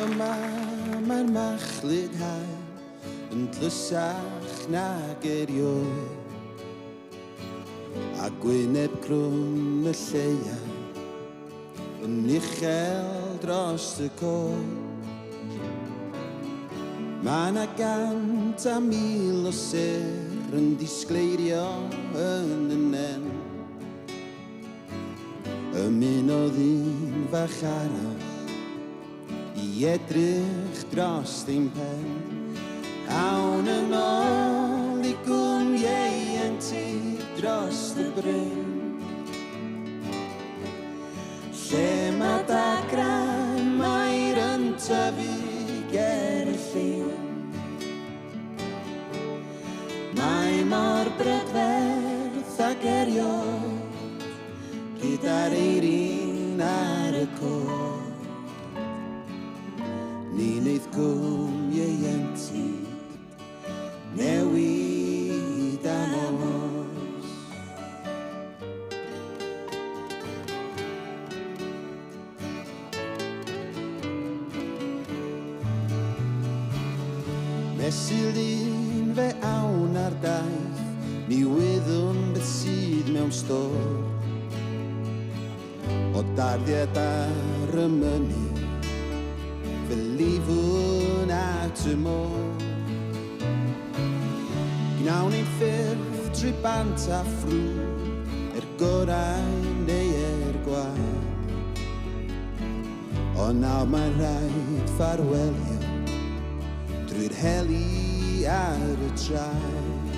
yma mae'r machlud hael yn tlysach nag erioed, a gwyneb crwn y lleia yn uchel dros y coed. Mae 'na 100,000 o ser yn disgleirio yn y nen. Ymunodd un fach arall i edrych dros ein pen. Awn yn ôl i gwm ieuenctid dros y bryn, lle mae dagrau mair yn tyfu ger y llun. Mae mor brydferth ac erioed gyda'r eirin ar y coed. Ni wneud gwm ieuenctid newid am os. Mesul un fe awn ar daith, mi wyddwn beth sydd mewn stor. O darddiad ar y mynydd, fe lifwn at y môr. Gnawn ein ffurf trwy bant a ffrwd, gorau neu gwael. O nawr mae'n rhaid ffarwelio drwy'r heli ar y traed.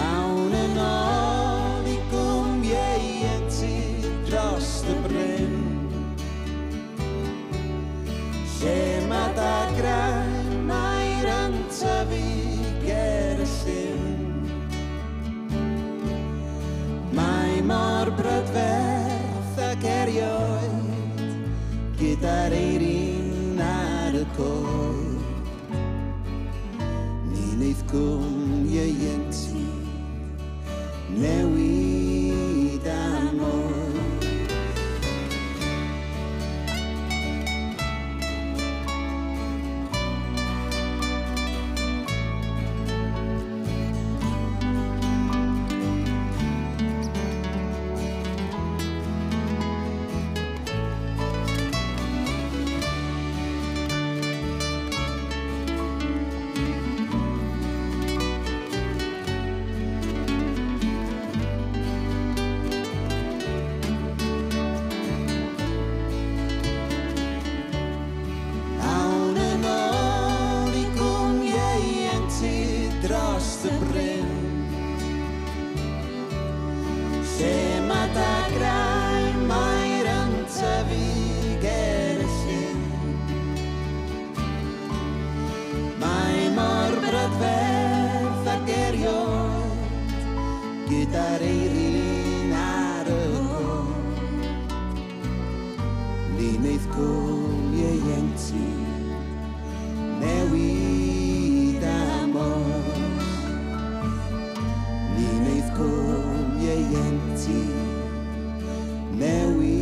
Awn yn ôl i gwm ieuenctid dros y bryn, lle mae dagrau mair yn tyfu ger y llyn. Mae mor brydferth ac erioed gyda'r eirin ar y coed. Ni wneud gwm ieuenctid newid am oed. Dros y bryn, lle mae dagrau mair yn tyfu ger y llyn. Mae mor brydferth ac erioed gyda'r eirin ar y coed. Ni wneud gwm ieuenctid newid am oed. Ni wneud gwm ieuenctid newid